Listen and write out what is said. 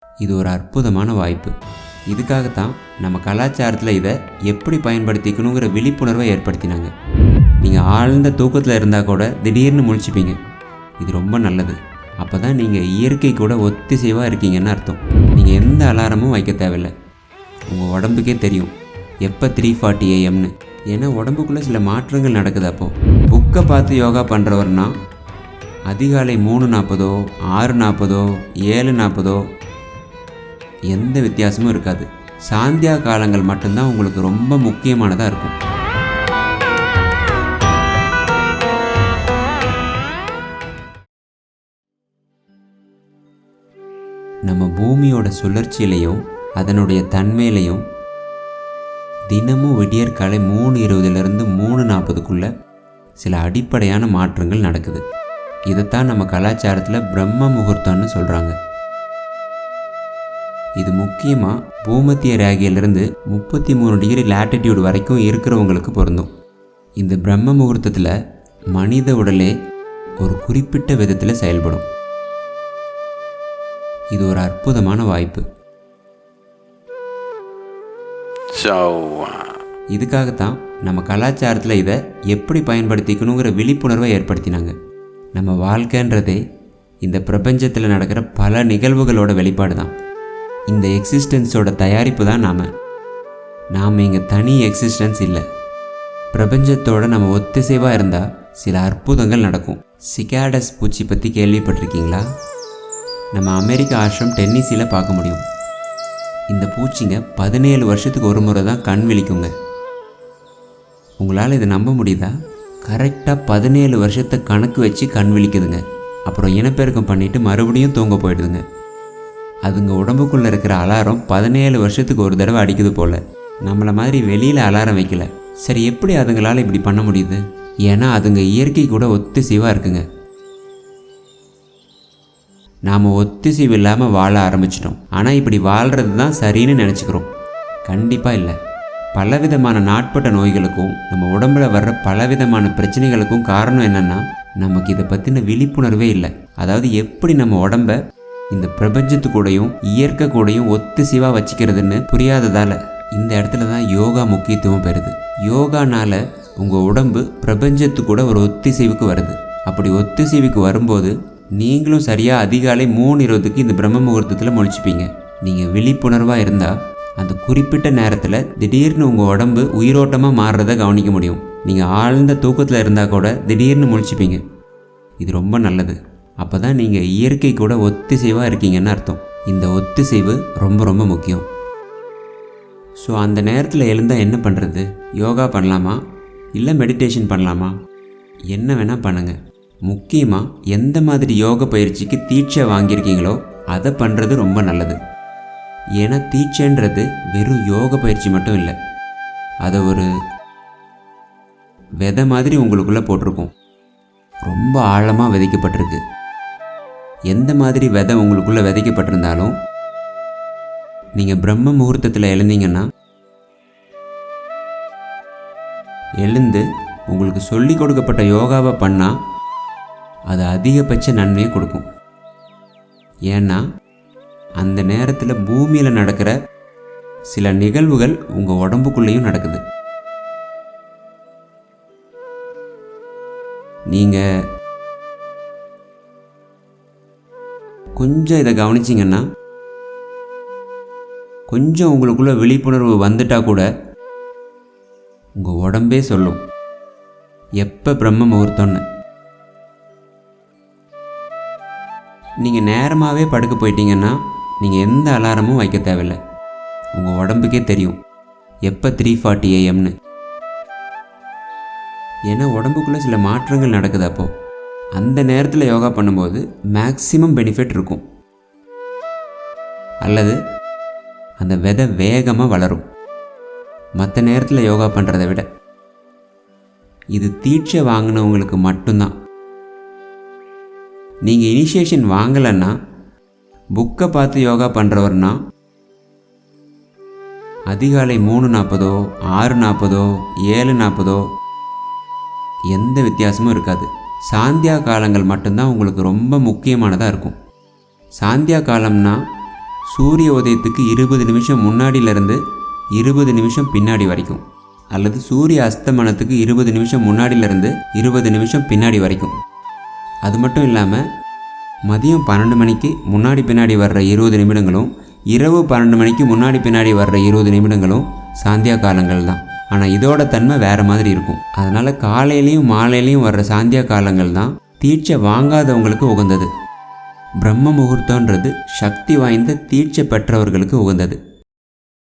இது ஒரு அற்புதமான வாய்ப்பு. இதுக்காகத்தான் நம்ம கலாச்சாரத்தில் இதை எப்படி பயன்படுத்திக்கணுங்கிற விழிப்புணர்வை ஏற்படுத்தினாங்க. நீங்கள் ஆழ்ந்த தூக்கத்தில் இருந்தால் கூட திடீர்னு முழிச்சுப்பீங்க. இது ரொம்ப நல்லது. அப்போ தான் நீங்கள் இயற்கை கூட ஒத்திசைவாக இருக்கீங்கன்னு அர்த்தம். நீங்கள் எந்த அலாரமும் வைக்க தேவையில்லை. உங்கள் உடம்புக்கே தெரியும் எப்போ 3:40 AM. ஏன்னா உடம்புக்குள்ளே சில மாற்றங்கள் நடக்குது. அப்போது புக்கை பார்த்து யோகா பண்ணுறவர்னா அதிகாலை 3:40 6:40 7:40 எந்த வித்தியாசமும் இருக்காது. சாந்தியா காலங்கள் மட்டும்தான் உங்களுக்கு ரொம்ப முக்கியமானதாக இருக்கும். நம்ம பூமியோட சுழற்சியிலையும் அதனுடைய தன்மையிலையும் தினமும் விடியற்காலை 3:20 3:40 சில அடிப்படையான மாற்றங்கள் நடக்குது. இதைத்தான் நம்ம கலாச்சாரத்தில் பிரம்ம முகூர்த்தம்னு சொல்கிறாங்க. இது முக்கியமாக பூமத்திய ரேகையிலிருந்து 33 டிகிரி லேட்டிடியூட் வரைக்கும் இருக்கிறவங்களுக்கு பொருந்தும். இந்த பிரம்ம முகூர்த்தத்தில் மனித உடலே ஒரு குறிப்பிட்ட விதத்தில் செயல்படும். இது ஒரு அற்புதமான வாய்ப்பு. இதுக்காகத்தான் நம்ம கலாச்சாரத்தில் இதை எப்படி பயன்படுத்திக்கணுங்கிற விழிப்புணர்வை ஏற்படுத்தினாங்க. நம்ம வாழ்க்கைன்றதே இந்த பிரபஞ்சத்தில் நடக்கிற பல நிகழ்வுகளோட வெளிப்பாடு தான். இந்த எக்ஸிஸ்டன்ஸோட தயாரிப்பு தான் நாம் இங்கே தனி எக்ஸிஸ்டன்ஸ் இல்லை. பிரபஞ்சத்தோடு நம்ம ஒத்திசைவாக இருந்தால் சில அற்புதங்கள் நடக்கும். சிகாடஸ் பூச்சி பற்றி கேள்விப்பட்டிருக்கீங்களா? நம்ம அமெரிக்கா ஆஷ்ரம் டென்னிசியில் பார்க்க முடியும். இந்த பூச்சிங்க 17 வருஷத்துக்கு ஒரு முறை தான் கண் விழிக்குங்க. உங்களால் இதை நம்ப முடியுதா? கரெக்டாக 17 வருஷத்தை கணக்கு வச்சு கண் விழிக்குதுங்க. அப்புறம் இனப்பெருக்கம் பண்ணிவிட்டு மறுபடியும் தூங்க போயிடுதுங்க. அதுங்க உடம்புக்குள்ளே இருக்கிற அலாரம் 17 வருஷத்துக்கு ஒரு தடவை அடிக்குது போல். நம்மளை மாதிரி வெளியில் அலாரம் வைக்கல. சரி, எப்படி அதுங்களால் இப்படி பண்ண முடியுது? ஏன்னா அதுங்க இயற்கை கூட ஒத்திசைவாக இருக்குங்க. நாம் ஒத்திசைவு இல்லாமல் வாழ ஆரம்பிச்சிட்டோம். ஆனால் இப்படி வாழ்கிறது தான் சரின்னு நினச்சிக்கிறோம். கண்டிப்பாக இல்லை. பலவிதமான நாட்பட்ட நோய்களுக்கும் நம்ம உடம்புல வர்ற பலவிதமான பிரச்சனைகளுக்கும் காரணம் என்னென்னா, நமக்கு இதை பற்றின விழிப்புணர்வே இல்லை. அதாவது எப்படி நம்ம உடம்பை இந்த பிரபஞ்சத்து கூடயும் இயற்கை கூடயும் ஒத்திசைவாக வச்சுக்கிறதுன்னு புரியாததால் இந்த இடத்துல தான் யோகா முக்கியத்துவம் பெறுது. யோகானால உங்கள் உடம்பு பிரபஞ்சத்து கூட ஒரு ஒத்திசைவுக்கு வருது. அப்படி ஒத்திசைவுக்கு வரும்போது நீங்களும் சரியாக அதிகாலை 3:20 இந்த பிரம்ம முகூர்த்தத்தில் முழிச்சுப்பீங்க. நீங்கள் விழிப்புணர்வாக இருந்தால் அந்த குறிப்பிட்ட நேரத்தில் திடீர்னு உங்கள் உடம்பு உயிரோட்டமாக மாறுறதை கவனிக்க முடியும். நீங்கள் ஆழ்ந்த தூக்கத்தில் இருந்தால் கூட திடீர்னு முழிச்சுப்பீங்க. இது ரொம்ப நல்லது. அப்போ தான் நீங்கள் இயற்கை கூட ஒத்திசைவாக இருக்கீங்கன்னு அர்த்தம். இந்த ஒத்திசைவு ரொம்ப ரொம்ப முக்கியம். ஸோ அந்த நேரத்தில் எழுந்தால் என்ன பண்ணுறது? யோகா பண்ணலாமா, இல்லை மெடிடேஷன் பண்ணலாமா? என்ன வேணால் பண்ணுங்கள். முக்கியமாக எந்த மாதிரி யோக பயிற்சிக்கு தீட்சை வாங்கியிருக்கீங்களோ அதை பண்ணுறது ரொம்ப நல்லது. ஏன்னா தீட்சைன்றது வெறும் யோக பயிற்சி மட்டும் இல்லை. அதை ஒரு விதை மாதிரி உங்களுக்குள்ளே போட்டிருக்கும். ரொம்ப ஆழமாக விதைக்கப்பட்டிருக்கு. எந்த மாதிரி விதை உங்களுக்குள்ளே விதைக்கப்பட்டிருந்தாலும் நீங்கள் பிரம்ம முகூர்த்தத்தில் எழுந்தீங்கன்னா எழுந்து உங்களுக்கு சொல்லி கொடுக்கப்பட்ட யோகாவை பண்ணால் அது அதிகபட்ச நன்மையை கொடுக்கும். ஏன்னா அந்த நேரத்தில் பூமியில் நடக்கிற சில நிகழ்வுகள் உங்கள் உடம்புக்குள்ளேயும் நடக்குது. நீங்கள் கொஞ்சம் இதை கவனிச்சிங்கன்னா, கொஞ்சம் உங்களுக்குள்ள விழிப்புணர்வு வந்துட்டால் கூட உங்கள் உடம்பே சொல்லும் எப்போ பிரம்ம முகூர்த்தம்னு. நீங்கள் நேரமாகவே படுக்க போயிட்டீங்கன்னா நீங்கள் எந்த அலாரமும் வைக்க தேவையில்லை. உங்கள் உடம்புக்கே தெரியும் எப்போ 3:40 AM. ஏன்னா உடம்புக்குள்ளே சில மாற்றங்கள் நடக்குது. அப்போது அந்த நேரத்தில் யோகா பண்ணும்போது மேக்ஸிமம் பெனிஃபிட் இருக்கும். அல்லது அந்த விதை வேகமாக வளரும் மற்ற நேரத்தில் யோகா பண்ணுறதை விட. இது தீட்சை வாங்கினவங்களுக்கு மட்டும்தான். நீங்கள் இனிஷியேஷன் வாங்கலைன்னா, புக்கை பார்த்து யோகா பண்ணுறவர்னா அதிகாலை 3:40 6:40 7:40 எந்த வித்தியாசமும் இருக்காது. சாந்தியா காலங்கள் மட்டும்தான் உங்களுக்கு ரொம்ப முக்கியமானதாக இருக்கும். சாந்தியா காலம்னா சூரிய உதயத்துக்கு 20 நிமிஷம் முன்னாடியிலேருந்து 20 நிமிஷம் பின்னாடி வரைக்கும், அல்லது சூரிய அஸ்தமனத்துக்கு 20 நிமிஷம் முன்னாடியிலேருந்து 20 நிமிஷம் பின்னாடி வரைக்கும். அது மட்டும் இல்லாமல் மதியம் 12 மணிக்கு முன்னாடி பின்னாடி வர்ற 20 நிமிடங்களும், இரவு 12 மணிக்கு முன்னாடி பின்னாடி வர்ற 20 நிமிடங்களும் சாந்தியா காலங்கள் தான். ஆனால் இதோட தன்மை வேறு மாதிரி இருக்கும். அதனால் காலையிலையும் மாலையிலையும் வர்ற சாந்தியா காலங்கள் தான் தீட்சை வாங்காதவங்களுக்கு உகந்தது. பிரம்ம முகூர்த்தன்றது சக்தி வாய்ந்த தீட்சை பெற்றவர்களுக்கு உகந்தது.